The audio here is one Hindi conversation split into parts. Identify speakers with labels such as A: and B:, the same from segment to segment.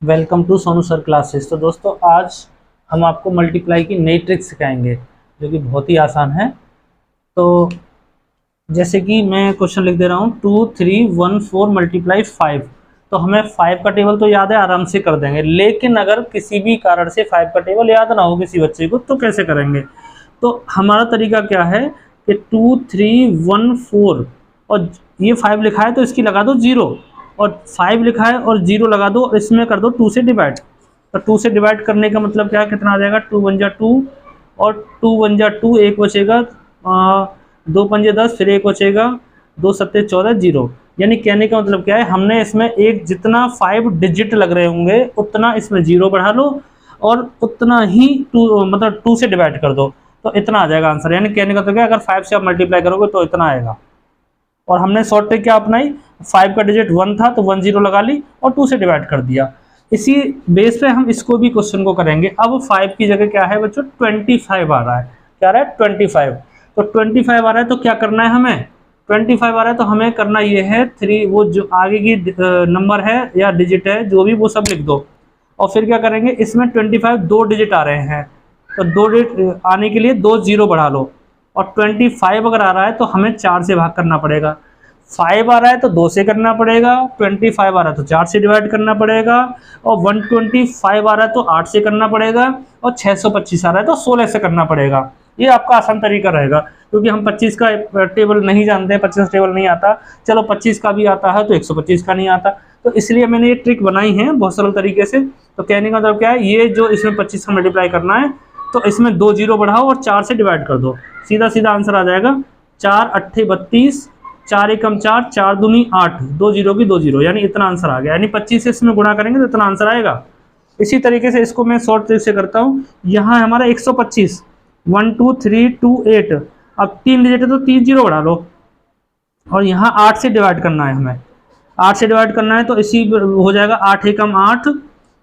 A: Welcome to Sonu sir classes. तो दोस्तों आज हम आपको मल्टीप्लाई की नई ट्रिक सिखाएंगे जो कि बहुत ही आसान है। तो जैसे कि मैं क्वेश्चन लिख दे रहा हूँ 2 3 1 4 मल्टीप्लाई 5। तो हमें 5 का टेबल तो याद है, आराम से कर देंगे। लेकिन अगर किसी भी कारण से 5 का टेबल याद ना हो किसी बच्चे को तो कैसे करेंगे। तो हमारा तरीका क्या है कि 2 3 1 4 और ये 5 लिखा है तो इसकी लगा दो 0, और 5 लिखा है और 0 लगा दो और इसमें कर दो 2 से डिवाइड। तो 2 से डिवाइड करने का मतलब क्या है, कितना आ जाएगा, 2 1 जा 2 और 2 1 जा 2, एक बचेगा, 2 पंजे 10, फिर एक बचेगा, 2 सत्ते 14, 0। यानी कहने का मतलब क्या है, हमने इसमें एक जितना 5 डिजिट लग रहे होंगे उतना इसमें 0 बढ़ा लो और उतना ही 2 मतलब 2 से डिवाइड कर दो, तो इतना आ जाएगा आंसर। यानी कहने का मतलब क्या है, अगर 5 से आप मल्टीप्लाई करोगे तो इतना आएगा। और हमने शॉर्ट ट्रिक क्या अपनाई, 5 का डिजिट 1 था तो 1 0 लगा ली और 2 से डिवाइड कर दिया। इसी बेस पे हम इसको भी क्वेश्चन को करेंगे। अब 5 की जगह क्या है बच्चों, 25 आ रहा है। क्या आ रहा है, 25। तो 25 आ रहा है तो क्या करना है हमें, 25 आ रहा है तो हमें करना ये है 3, वो जो आगे की नंबर है या डिजिट है जो भी, वो सब लिख दो। और फिर क्या करेंगे, इसमें 25 दो डिजिट आ रहे हैं तो दो डिजिट आने के लिए 2 0 बढ़ा लो। और 25 अगर आ रहा है तो हमें 4 से भाग करना पड़ेगा। 5 आ रहा है तो 2 से करना पड़ेगा, 25 आ रहा है तो 4 से डिवाइड करना पड़ेगा, और 125 आ रहा है तो 8 से करना पड़ेगा, और 625 आ रहा है तो 16 से करना पड़ेगा। ये आपका आसान तरीका रहेगा, क्योंकि हम 25 का टेबल नहीं जानते हैं, 25 टेबल नहीं आता। चलो 25 का भी आता है तो 125 का नहीं आता, तो इसलिए मैंने ये ट्रिक बनाई है बहुत सरल तरीके से। तो कहने का मतलब क्या है, ये जो इसमें 25 का मल्टीप्लाई करना है तो इसमें 2 0 बढ़ाओ और 4 से डिवाइड कर दो, सीधा सीधा आंसर आ जाएगा। 4 8 32, 4 एकम 4, 4 दूनी 8, 2 0 की 2 0, यानी इतना आंसर आ गया। यानी 25 से इसमें गुणा करेंगे तो इतना आंसर आएगा। इसी तरीके से इसको मैं शॉर्ट ट्रिक से करता हूँ। यहाँ है हमारा 125, 1 2 3 2 8। अब 3 डिजिट है तो 3 0 बढ़ा लो, और यहाँ 8 से डिवाइड करना है हमें। 8 से डिवाइड करना है तो इसी हो जाएगा, 8 एकम 8,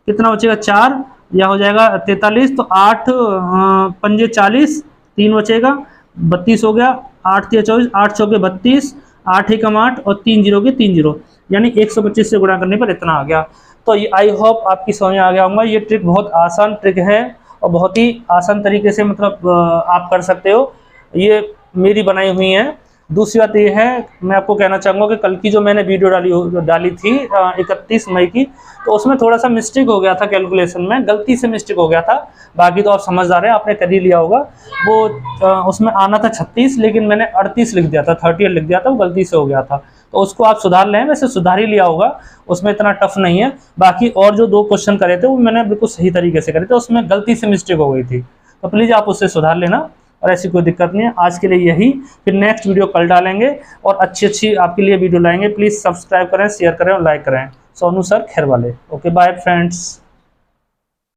A: कितना बचेगा 4, या हो जाएगा 43। तो 8 पंजे 40, 3 बचेगा 32 हो गया, 8 3 24, 8 चौके 32, 8 एकम 8 और 3 0 के 3 0, यानी 125 से गुणा करने पर इतना आ गया। तो ये आई होप आपकी समझ में आ गया होगा। ये ट्रिक बहुत आसान ट्रिक है और बहुत ही आसान तरीके से मतलब आप कर सकते हो। ये मेरी बनाई हुई है। दूसरी बात ये है, मैं आपको कहना चाहूँगा कि कल की जो मैंने वीडियो डाली थी 31 मई की, तो उसमें थोड़ा सा मिस्टेक हो गया था, कैलकुलेशन में गलती से मिस्टेक हो गया था। बाकी तो आप समझदार हैं, आपने कर ही लिया होगा। वो उसमें आना था 36, लेकिन मैंने 38 लिख दिया था, 38 लिख दिया था, वो गलती से हो गया था। तो उसको आप सुधार लें, वैसे सुधार ही लिया होगा, उसमें इतना टफ नहीं है। बाकी और जो 2 क्वेश्चन करे थे वो मैंने बिल्कुल सही तरीके से करे थे, उसमें गलती से मिस्टेक हो गई थी। तो प्लीज़ आप उससे सुधार लेना, और ऐसी कोई दिक्कत नहीं है। आज के लिए यही, फिर नेक्स्ट वीडियो कल डालेंगे और अच्छी आपके लिए वीडियो लाएंगे। प्लीज़ सब्सक्राइब करें, शेयर करें और लाइक करें। सोनू सर खैर वाले। Okay bye friends.